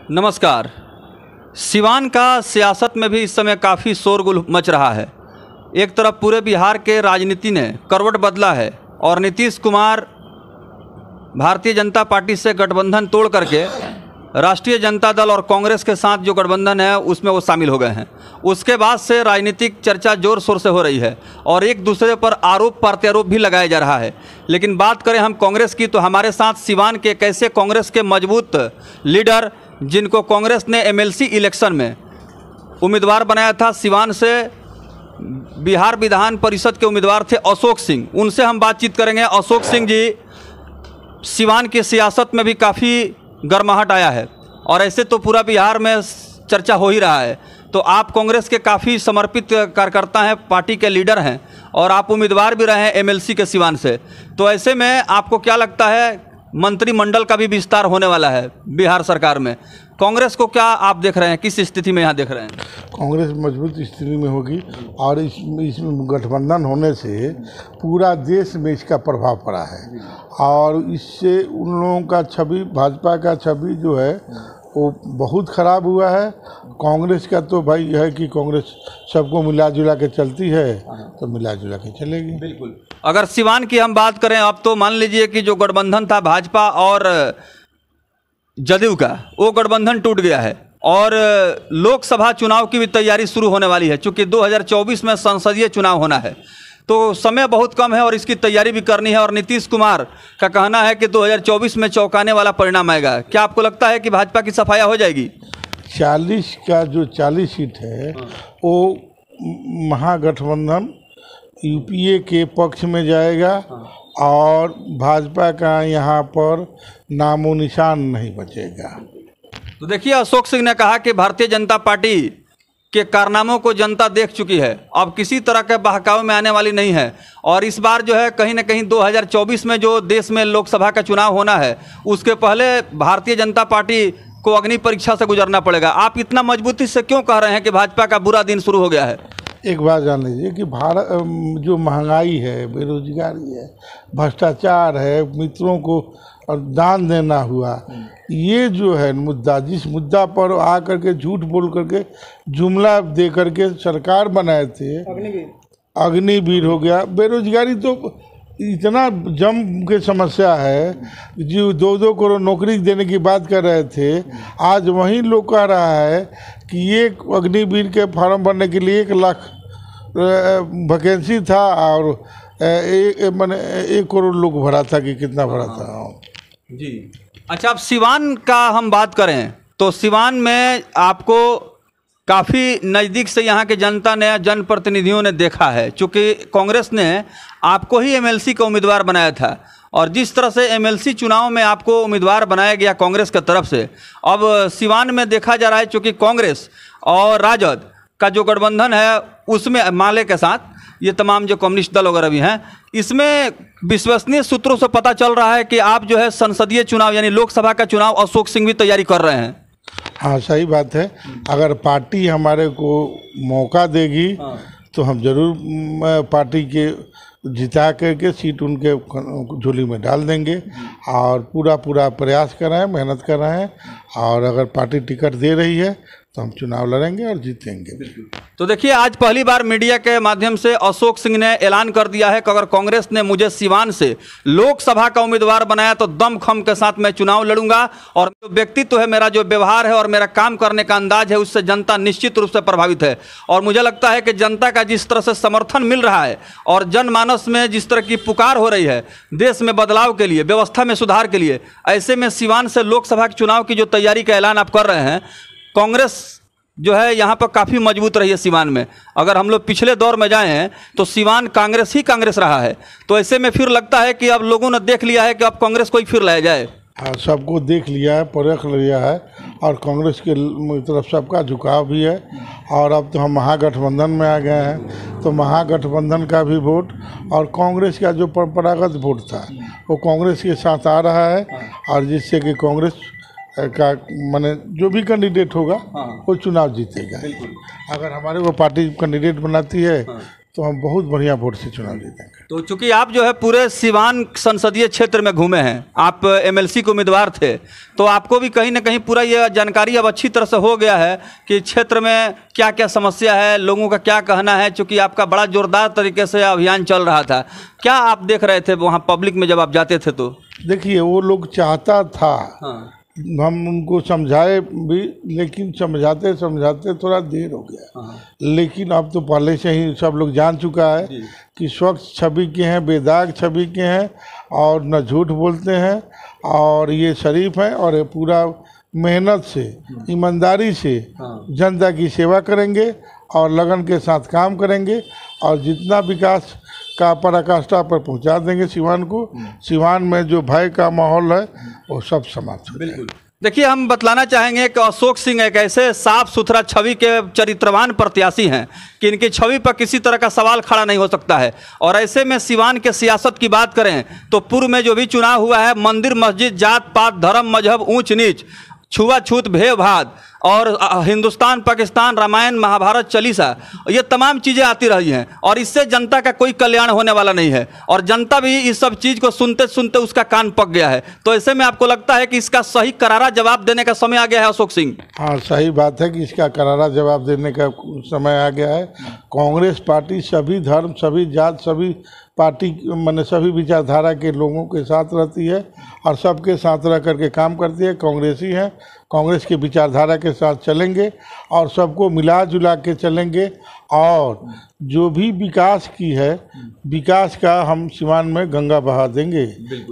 नमस्कार। सिवान का सियासत में भी इस समय काफ़ी शोरगुल मच रहा है। एक तरफ पूरे बिहार के राजनीति ने करवट बदला है और नीतीश कुमार भारतीय जनता पार्टी से गठबंधन तोड़ करके राष्ट्रीय जनता दल और कांग्रेस के साथ जो गठबंधन है उसमें वो शामिल हो गए हैं। उसके बाद से राजनीतिक चर्चा जोर शोर से हो रही है और एक दूसरे पर आरोप प्रत्यारोप भी लगाया जा रहा है। लेकिन बात करें हम कांग्रेस की, तो हमारे साथ सिवान के एक ऐसे कांग्रेस के मजबूत लीडर जिनको कांग्रेस ने एमएलसी इलेक्शन में उम्मीदवार बनाया था, सिवान से बिहार विधान परिषद के उम्मीदवार थे अशोक सिंह। उनसे हम बातचीत करेंगे। अशोक सिंह जी, सिवान की सियासत में भी काफ़ी गर्माहट आया है और ऐसे तो पूरा बिहार में चर्चा हो ही रहा है। तो आप कांग्रेस के काफ़ी समर्पित कार्यकर्ता हैं, पार्टी के लीडर हैं और आप उम्मीदवार भी रहे हैं एमएलसी के सिवान से। तो ऐसे में आपको क्या लगता है, मंत्रिमंडल का भी विस्तार होने वाला है बिहार सरकार में, कांग्रेस को क्या आप देख रहे हैं, किस स्थिति में यहाँ देख रहे हैं? कांग्रेस मजबूत स्थिति में होगी और इसमें गठबंधन होने से पूरा देश में इसका प्रभाव पड़ा है और इससे उन लोगों का छवि, भाजपा का छवि जो है वो बहुत ख़राब हुआ है। कांग्रेस का तो भाई है कि कांग्रेस सबको मिला जुला के चलती है, तो मिला जुला के चलेगी। बिल्कुल। अगर सिवान की हम बात करें, अब तो मान लीजिए कि जो गठबंधन था भाजपा और जदयू का, वो गठबंधन टूट गया है और लोकसभा चुनाव की भी तैयारी शुरू होने वाली है। चूँकि 2024 में संसदीय चुनाव होना है तो समय बहुत कम है और इसकी तैयारी भी करनी है और नीतीश कुमार का कहना है कि 2024 में चौंकाने वाला परिणाम आएगा। क्या आपको लगता है कि भाजपा की सफाया हो जाएगी? 40 का जो 40 सीट है वो महागठबंधन यूपीए के पक्ष में जाएगा और भाजपा का यहाँ पर नामो निशान नहीं बचेगा। तो देखिए, अशोक सिंह ने कहा कि भारतीय जनता पार्टी के कारनामों को जनता देख चुकी है, अब किसी तरह के बहकावे में आने वाली नहीं है और इस बार जो है कहीं ना कहीं 2024 में जो देश में लोकसभा का चुनाव होना है उसके पहले भारतीय जनता पार्टी को अग्नि परीक्षा से गुजरना पड़ेगा। आप इतना मजबूती से क्यों कह रहे हैं कि भाजपा का बुरा दिन शुरू हो गया है? एक बात जान लीजिए कि भारत जो महंगाई है, बेरोजगारी है, भ्रष्टाचार है, मित्रों को दान देना हुआ, ये जो है मुद्दा, जिस मुद्दा पर आ करके झूठ बोल करके जुमला दे करके सरकार बनाए थे, अग्निवीर हो गया। बेरोजगारी तो इतना जम के समस्या है, जो 2-2 करोड़ नौकरी देने की बात कर रहे थे, आज वही लोग कह रहा है कि ये अग्निवीर के फॉर्म भरने के लिए 1 लाख वैकेंसी था और 1 करोड़ लोग भरा था कि कितना भरा था जी। अच्छा, अब सिवान का हम बात करें तो सिवान में आपको काफ़ी नज़दीक से यहाँ के जनता ने, जनप्रतिनिधियों ने देखा है, चूँकि कांग्रेस ने आपको ही एमएलसी का उम्मीदवार बनाया था और जिस तरह से एमएलसी चुनाव में आपको उम्मीदवार बनाया गया कांग्रेस की तरफ से, अब सिवान में देखा जा रहा है चूँकि कांग्रेस और राजद का जो गठबंधन है उसमें माले के साथ ये तमाम जो कम्युनिस्ट दल वगैरह भी हैं, इसमें विश्वसनीय सूत्रों से पता चल रहा है कि आप जो है संसदीय चुनाव यानी लोकसभा का चुनाव अशोक सिंह भी तैयारी कर रहे हैं। हाँ, सही बात है। अगर पार्टी हमारे को मौका देगी तो हम जरूर पार्टी के जिता करके सीट उनके झोली में डाल देंगे और पूरा प्रयास कर रहे हैं, मेहनत कर रहे हैं और अगर पार्टी टिकट दे रही है तो हम चुनाव लड़ेंगे और जीतेंगे। तो देखिए, आज पहली बार मीडिया के माध्यम से अशोक सिंह ने ऐलान कर दिया है कि अगर कांग्रेस ने मुझे सिवान से लोकसभा का उम्मीदवार बनाया तो दमखम के साथ मैं चुनाव लड़ूंगा और जो व्यक्तित्व है, मेरा जो व्यवहार है और मेरा काम करने का अंदाज है, उससे जनता निश्चित रूप से प्रभावित है। और मुझे लगता है कि जनता का जिस तरह से समर्थन मिल रहा है और जनमानस में जिस तरह की पुकार हो रही है देश में बदलाव के लिए, व्यवस्था में सुधार के लिए, ऐसे में सिवान से लोकसभा के चुनाव की जो तैयारी का ऐलान आप कर रहे हैं, कांग्रेस जो है यहाँ पर काफ़ी मजबूत रही है सिवान में। अगर हम लोग पिछले दौर में जाए हैं तो सिवान कांग्रेस ही कांग्रेस रहा है, तो ऐसे में फिर लगता है कि अब लोगों ने देख लिया है कि अब कांग्रेस को ही फिर लाया जाए। हाँ, सबको देख लिया है, परख लिया है और कांग्रेस के तरफ सबका झुकाव भी है और अब तो हम महागठबंधन में आ गए हैं, तो महागठबंधन का भी वोट और कांग्रेस का जो परंपरागत वोट था वो कांग्रेस के साथ आ रहा है और जिससे कि कांग्रेस का माने जो भी कैंडिडेट होगा वो चुनाव जीतेगा। अगर हमारे वो पार्टी कैंडिडेट बनाती है तो हम बहुत बढ़िया वोट से चुनाव जीतेंगे। तो चूंकि आप जो है पूरे सिवान संसदीय क्षेत्र में घूमे हैं, आप एमएलसी के उम्मीदवार थे, तो आपको भी कहीं ना कहीं पूरा ये जानकारी अब अच्छी तरह से हो गया है कि क्षेत्र में क्या क्या समस्या है, लोगों का क्या कहना है। चूंकि आपका बड़ा जोरदार तरीके से अभियान चल रहा था, क्या आप देख रहे थे वहाँ पब्लिक में जब आप जाते थे? तो देखिए, वो लोग चाहता था, हम उनको समझाए भी, लेकिन समझाते समझाते थोड़ा देर हो गया। लेकिन अब तो पहले से ही सब लोग जान चुका है कि स्वच्छ छवि के हैं, बेदाग छवि के हैं, और न झूठ बोलते हैं, और ये शरीफ हैं, और ये पूरा मेहनत से, ईमानदारी से जनता की सेवा करेंगे और लगन के साथ काम करेंगे, और जितना विकास का पराकाष्ठा पर पहुंचा देंगे सिवान को। सिवान में जो भय का माहौल है वो सब समाप्त हो जाएगा। देखिए, हम बतलाना चाहेंगे कि अशोक सिंह एक ऐसे साफ सुथरा छवि के चरित्रवान प्रत्याशी हैं कि इनकी छवि पर किसी तरह का सवाल खड़ा नहीं हो सकता है। और ऐसे में सिवान के सियासत की बात करें तो पूर्व में जो भी चुनाव हुआ है, मंदिर मस्जिद, जात पात, धर्म मजहब, ऊंच नीच, छुआछूत, भेदभाव और हिंदुस्तान पाकिस्तान, रामायण महाभारत चालीसा, ये तमाम चीज़ें आती रही हैं, और इससे जनता का कोई कल्याण होने वाला नहीं है, और जनता भी इस सब चीज़ को सुनते सुनते उसका कान पक गया है। तो ऐसे में आपको लगता है कि इसका सही करारा जवाब देने का समय आ गया है अशोक सिंह? हाँ, सही बात है कि इसका करारा जवाब देने का समय आ गया है। कांग्रेस पार्टी सभी धर्म, सभी जात, सभी पार्टी माने सभी विचारधारा के लोगों के साथ रहती है और सबके साथ रह करके काम करती है। कांग्रेसी हैं, कांग्रेस के विचारधारा के साथ चलेंगे और सबको मिला जुला के चलेंगे, और जो भी विकास की है, विकास का हम सिवान में गंगा बहा देंगे।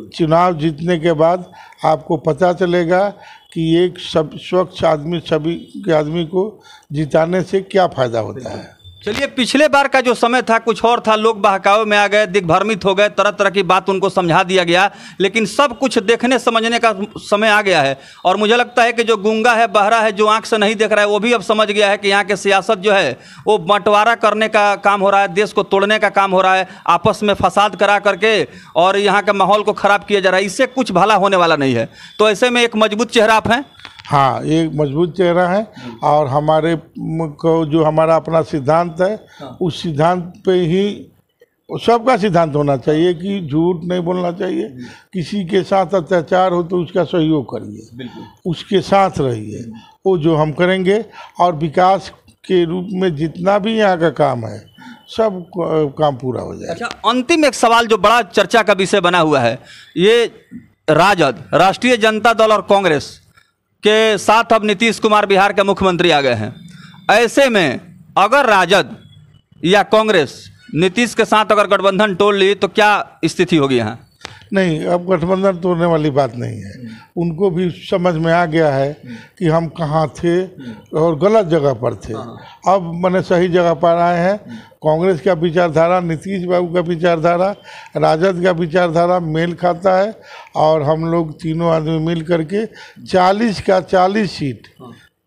चुनाव जीतने के बाद आपको पता चलेगा कि एक सब स्वच्छ आदमी, सभी के आदमी को जिताने से क्या फ़ायदा होता है। चलिए, पिछले बार का जो समय था कुछ और था, लोग बहकावे में आ गए, दिग्भ्रमित हो गए, तरह तरह की बात उनको समझा दिया गया, लेकिन सब कुछ देखने समझने का समय आ गया है। और मुझे लगता है कि जो गूंगा है, बहरा है, जो आंख से नहीं देख रहा है, वो भी अब समझ गया है कि यहाँ के सियासत जो है वो बंटवारा करने का काम हो रहा है, देश को तोड़ने का काम हो रहा है, आपस में फसाद करा करके और यहाँ के माहौल को ख़राब किया जा रहा है। इससे कुछ भला होने वाला नहीं है। तो ऐसे में एक मजबूत चेहरा आप हैं। हाँ, एक मजबूत चेहरा है, और हमारे को जो हमारा अपना सिद्धांत है, उस सिद्धांत पे ही सबका सिद्धांत होना चाहिए कि झूठ नहीं बोलना चाहिए, किसी के साथ अत्याचार हो तो उसका सहयोग करिए, उसके साथ रहिए, वो जो हम करेंगे। और विकास के रूप में जितना भी यहाँ का काम है, सब काम पूरा हो जाए। अच्छा, अंतिम एक सवाल जो बड़ा चर्चा का विषय बना हुआ है, ये राजद, राष्ट्रीय जनता दल और कांग्रेस के साथ अब नीतीश कुमार बिहार के मुख्यमंत्री आ गए हैं। ऐसे में अगर राजद या कांग्रेस नीतीश के साथ अगर गठबंधन तोड़ ली तो क्या स्थिति होगी यहाँ? नहीं, अब गठबंधन तोड़ने वाली बात नहीं है। उनको भी समझ में आ गया है कि हम कहाँ थे और गलत जगह पर थे। अब मैंने सही जगह पर आए हैं। कांग्रेस का विचारधारा, नीतीश बाबू का विचारधारा, राजद का विचारधारा मेल खाता है, और हम लोग तीनों आदमी मिल करके 40 का 40 सीट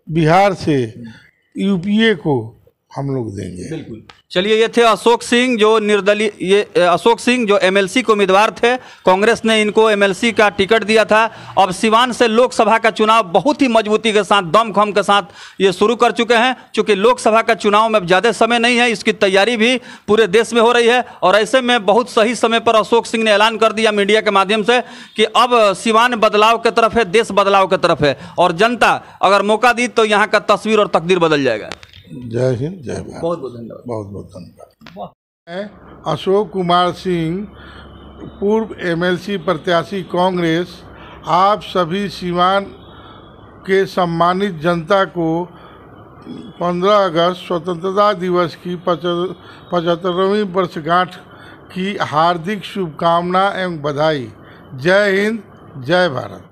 बिहार से यूपीए को हम लोग देंगे। बिल्कुल। चलिए, ये थे अशोक सिंह जो निर्दलीय, ये अशोक सिंह जो एमएलसी के उम्मीदवार थे। कांग्रेस ने इनको एमएलसी का टिकट दिया था। अब सिवान से लोकसभा का चुनाव बहुत ही मजबूती के साथ, दमखम के साथ ये शुरू कर चुके हैं। चूँकि लोकसभा का चुनाव में ज़्यादा समय नहीं है, इसकी तैयारी भी पूरे देश में हो रही है, और ऐसे में बहुत सही समय पर अशोक सिंह ने ऐलान कर दिया मीडिया के माध्यम से कि अब सिवान बदलाव की तरफ है, देश बदलाव की तरफ है, और जनता अगर मौका दी तो यहाँ का तस्वीर और तकदीर बदल जाएगा। जय हिंद, जय भारत। बहुत बहुत धन्यवाद। बहुत बहुत धन्यवाद। मैं अशोक कुमार सिंह, पूर्व एमएलसी प्रत्याशी कांग्रेस, आप सभी सिवान के सम्मानित जनता को 15 अगस्त स्वतंत्रता दिवस की 75वीं वर्षगांठ की हार्दिक शुभकामना एवं बधाई। जय हिंद, जय भारत।